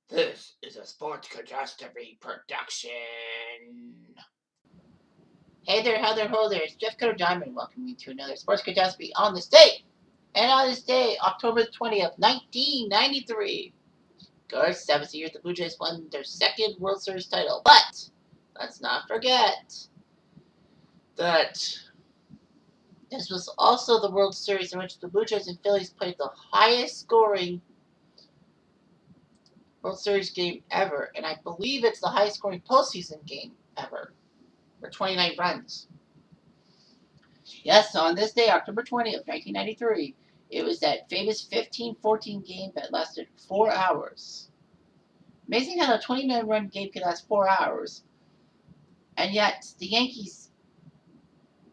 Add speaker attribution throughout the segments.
Speaker 1: This is a Sports Catastrophe production. Hey there, how there, ho there. It's Jeff Cutter Diamond welcoming you to another Sports Catastrophe on this day. And on this day, October 20th, 1993, Garth 7th year, the Blue Jays won their second World Series title. But let's not forget that this was also the World Series in which the Blue Jays and Phillies played the highest scoring World Series game ever. And I believe it's the highest scoring postseason game ever. For 29 runs. Yes, so on this day, October 20th, 1993, it was that famous 15-14 game that lasted 4 hours. Amazing how a 29-run game can last 4 hours. And yet, the Yankees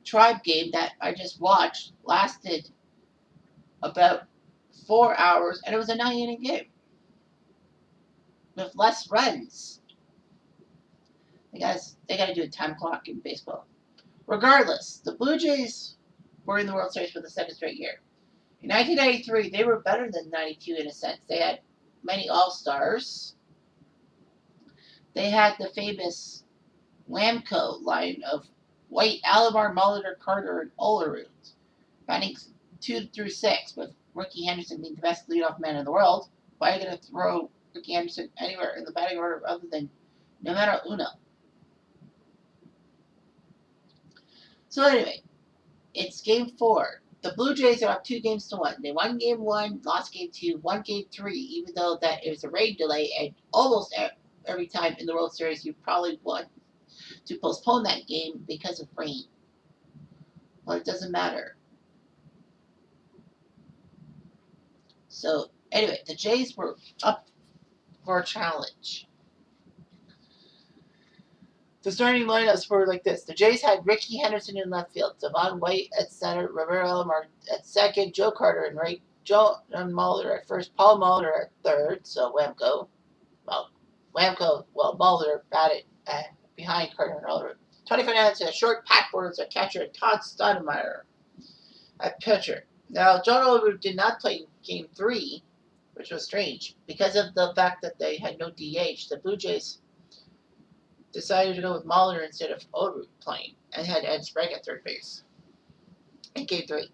Speaker 1: Tribe game that I just watched lasted about 4 hours, and it was a 9-inning game with less runs. They got to do a time clock in baseball. Regardless, the Blue Jays were in the World Series for the second straight year. In 1993, they were better than 92 in a sense. They had many All-Stars. They had the famous Lamco line of White, Alomar, Molitor, Carter, and Olerud, batting 2 through 6, with Ricky Henderson being the best leadoff man in the world. Why are you going to throw Ricky Henderson anywhere in the batting order other than numero uno? So anyway, it's Game 4. The Blue Jays are up 2-1. They won Game 1, lost Game 2, won Game 3, even though that it was a rain delay, and almost every time in the World Series you probably want to postpone that game because of rain. Well, it doesn't matter. So anyway, the Jays were up for a challenge. The starting lineups were like this. The Jays had Ricky Henderson in left field, Devon White at center, Roberto Alomar at second, Joe Carter in right, Joe Molitor at first, Paul Molitor at third, so Wamco. Molitor batted behind Carter and Molitor. Tony Fernandez at short, Pat Borders at catcher, and Todd Stoudemire at pitcher. Now, John Olerud did not play Game 3, which was strange. Because of the fact that they had no DH, the Blue Jays decided to go with Molitor instead of Olerud playing, and had Ed Sprague at third base in Game 3.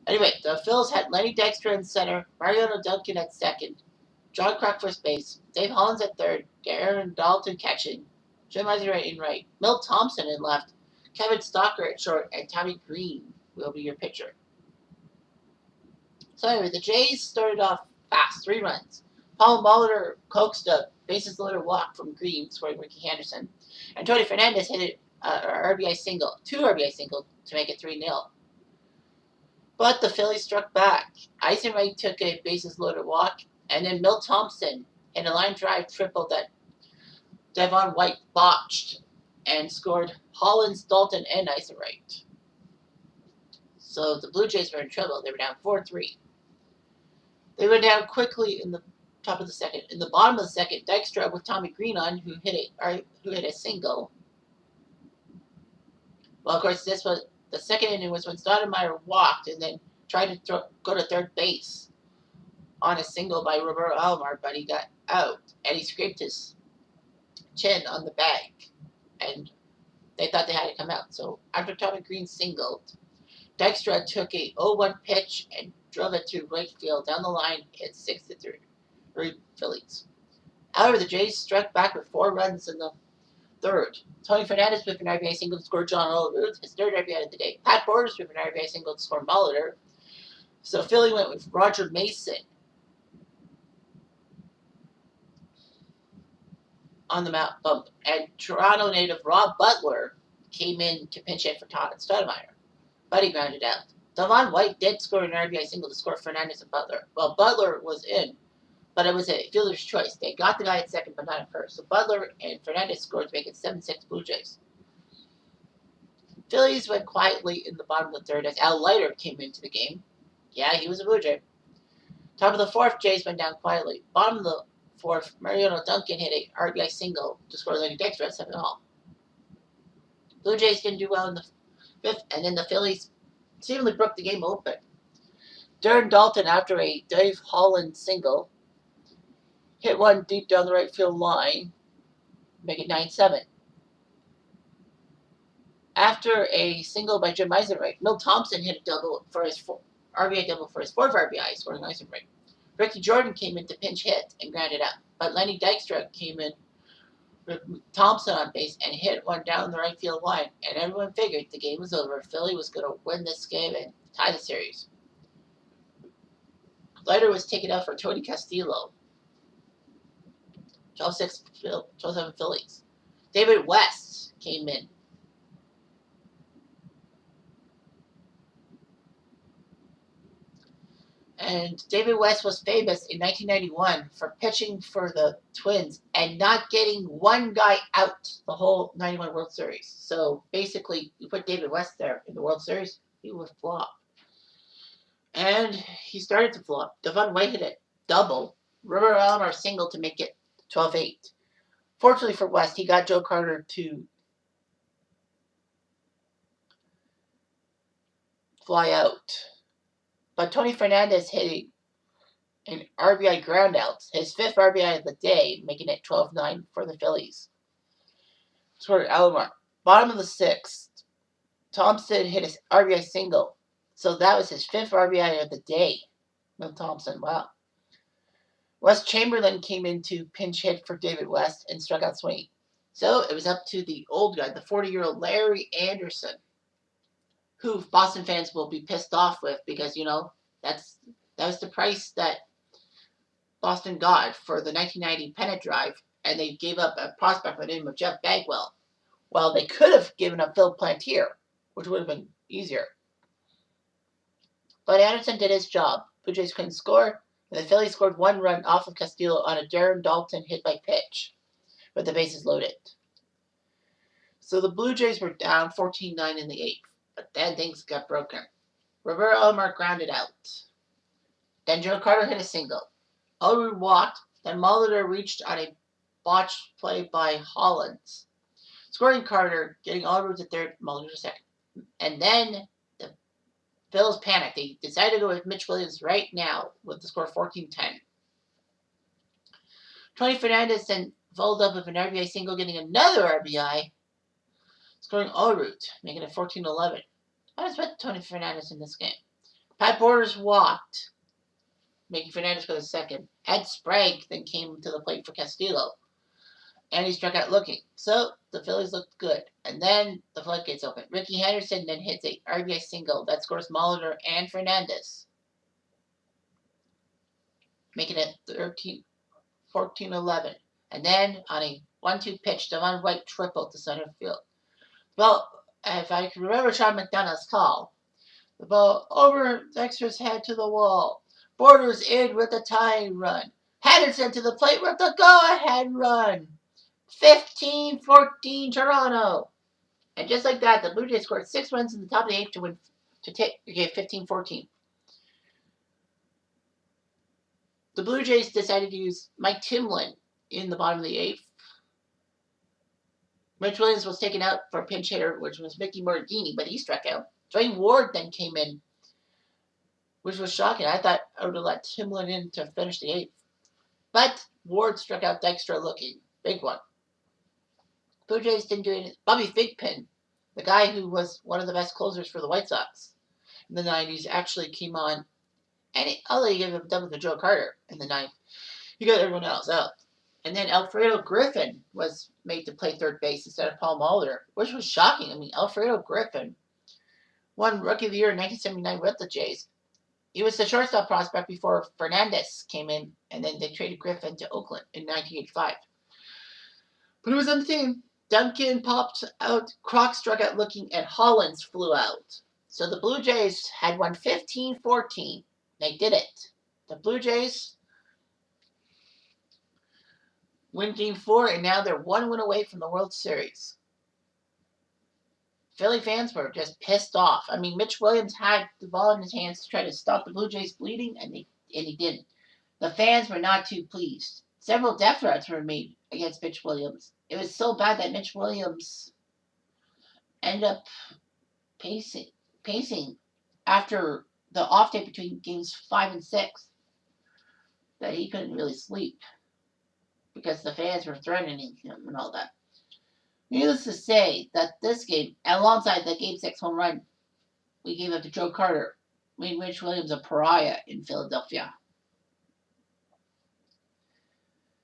Speaker 1: Anyway, the Phils had Lenny Dykstra in center, Mariano Duncan at second, John Kruk first base, Dave Hollins at third, Darren Dalton catching, Jim Eisenreich in right, Milt Thompson in left, Kevin Stalker at short, and Tommy Green will be your pitcher. So anyway, the Jays started off fast, 3 runs. Paul Molitor coaxed a bases loaded walk from Green, scoring Ricky Henderson, and Tony Fernandez hit an RBI single, 2 RBI singles to make it 3-0. But the Phillies struck back. Eisenreich took a bases loaded walk, and then Milt Thompson hit a line drive triple that Devon White botched and scored Hollins, Dalton, and Eisenreich. So the Blue Jays were in trouble. They were down 4-3. They went down quickly in the top of the second. In the bottom of the second, Dykstra with Tommy Green on, who hit a single. Well, of course, this was the second inning was when Stoudemire walked and then tried to go to third base on a single by Roberto Alomar, but he got out and he scraped his chin on the bag, and they thought they had to come out. So after Tommy Green singled, Dykstra took a 0-1 pitch and drove it to right field down the line. Hit 6-3 Phillies. However, the Jays struck back with 4 runs in the third. Tony Fernandez with an RBI single to score John Olerud, his third RBI of the day. Pat Borders with an RBI single to score Molitor. So Philly went with Roger Mason on the mound bump, and Toronto native Rob Butler came in to pinch hit for Todd Stoudemire, but he grounded out. Devon White did score an RBI single to score Fernandez and Butler. Well, Butler was in, but it was a fielder's choice. They got the guy at second, but not at first. So Butler and Fernandez scored to make it 7-6 Blue Jays. Phillies went quietly in the bottom of the third as Al Leiter came into the game. Yeah, he was a Blue Jay. Top of the fourth, Jays went down quietly. Bottom of the fourth, Mariano Duncan hit a RBI single to score Lenny Dykstra at 7-0. Blue Jays didn't do well in the fifth, and then the Phillies seemingly broke the game open. Darren Dalton, after a Dave Holland single, hit one deep down the right field line, make it 9-7. After a single by Jim Eisenreich, Milt Thompson hit a double for his RBI double for his fourth RBI, scoring Eisenreich. Ricky Jordan came in to pinch hit and grounded out, but Lenny Dykstra came in with Thompson on base and hit one down the right field line, and everyone figured the game was over. Philly was going to win this game and tie the series. Leiter was taken out for Tony Castillo. 12-6, 12-7 Phillies. David West came in. And David West was famous in 1991 for pitching for the Twins and not getting one guy out the whole 91 World Series. So basically, you put David West there in the World Series, he would flop. And he started to flop. Devon White hit it double. River Alomar single to make it 12-8. Fortunately for West, he got Joe Carter to fly out. But Tony Fernandez hitting an RBI groundouts, his fifth RBI of the day, making it 12-9 for the Phillies. Scored Alomar. Bottom of the sixth, Thompson hit his RBI single. So that was his fifth RBI of the day. Milt Thompson, wow. Wes Chamberlain came in to pinch hit for David West and struck out swinging. So it was up to the old guy, the 40-year-old Larry Anderson, who Boston fans will be pissed off with because, that was the price that Boston got for the 1990 pennant drive, and they gave up a prospect by the name of Jeff Bagwell. Well, they could have given up Phil Plantier, which would have been easier. But Anderson did his job. Blue Jays couldn't score, and the Phillies scored one run off of Castillo on a Darren Dalton hit by pitch, with the bases loaded. So the Blue Jays were down 14-9 in the eighth, but then things got broken. Roberto Alomar grounded out. Then Joe Carter hit a single. Allred walked, then Molitor reached on a botched play by Hollins, scoring Carter, getting Allred to third, Molitor to second. And then the Phils panicked. They decided to go with Mitch Williams right now with the score 14-10. Tony Fernandez then followed up with an RBI single, getting another RBI, scoring Allred, making it 14-11. I was with Tony Fernandez in this game. Pat Borders walked, making Fernandez go to second. Ed Sprague then came to the plate for Castillo, and he struck out looking. So the Phillies looked good. And then the floodgates opened. Ricky Henderson then hits a RBI single that scores Molitor and Fernandez, making it 14-11. And then on a 1-2 pitch, Devon White tripled to center field. Well, if I can remember Sean McDonough's call, the ball over Dexter's head to the wall. Borders in with the tying run. Henderson to the plate with the go-ahead run. 15-14 Toronto. And just like that, the Blue Jays scored 6 runs in the top of the eighth to win to take 15-14. The Blue Jays decided to use Mike Timlin in the bottom of the eighth. Mitch Williams was taken out for a pinch hitter, which was Mickey Morgini, but he struck out. Dwayne Ward then came in, which was shocking. I thought I would have let Timlin in to finish the eighth. But Ward struck out Dykstra looking. Big one. Blue Jays didn't do anything. Bobby Thigpen, the guy who was one of the best closers for the White Sox in the 90s, actually came on. And although he gave a double to Joe Carter in the ninth, he got everyone else out. And then Alfredo Griffin was made to play third base instead of Paul Molitor, which was shocking. I mean, Alfredo Griffin won Rookie of the Year in 1979 with the Jays. He was the shortstop prospect before Fernandez came in, and then they traded Griffin to Oakland in 1985. But he was on the team. Duncan popped out, Croc struck out looking, and Hollins flew out. So the Blue Jays had won 15-14. They did it. The Blue Jays win Game 4, and now they're 1 win away from the World Series. Philly fans were just pissed off. I mean, Mitch Williams had the ball in his hands to try to stop the Blue Jays bleeding, and he didn't. The fans were not too pleased. Several death threats were made against Mitch Williams. It was so bad that Mitch Williams ended up pacing after the off day between games 5 and 6 that he couldn't really sleep. because the fans were threatening him and all that. Needless to say that this game, alongside the Game 6 home run we gave up to Joe Carter, made Mitch Williams a pariah in Philadelphia.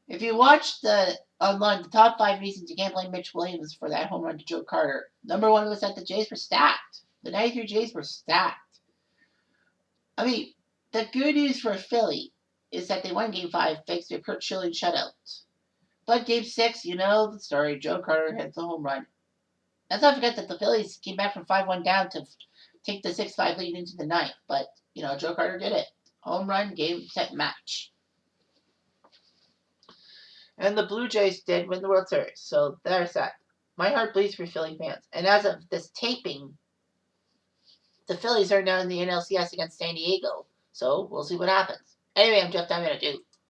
Speaker 1: If you watch the online, the top 5 reasons you can't blame Mitch Williams for that home run to Joe Carter, number 1 was that the Jays were stacked. The 93 Jays were stacked. I mean, the good news for Philly is that they won Game 5 thanks to a Kurt Schilling shutout. But Game 6, you know the story. Joe Carter hits the home run. Let's not forget that the Phillies came back from 5-1 down to take the 6-5 lead into the ninth. But, Joe Carter did it. Home run, game, set, match. And the Blue Jays did win the World Series. So there's that. My heart bleeds for Philly fans. And as of this taping, the Phillies are now in the NLCS against San Diego. So we'll see what happens. Anyway, I'm Jeff Diamond.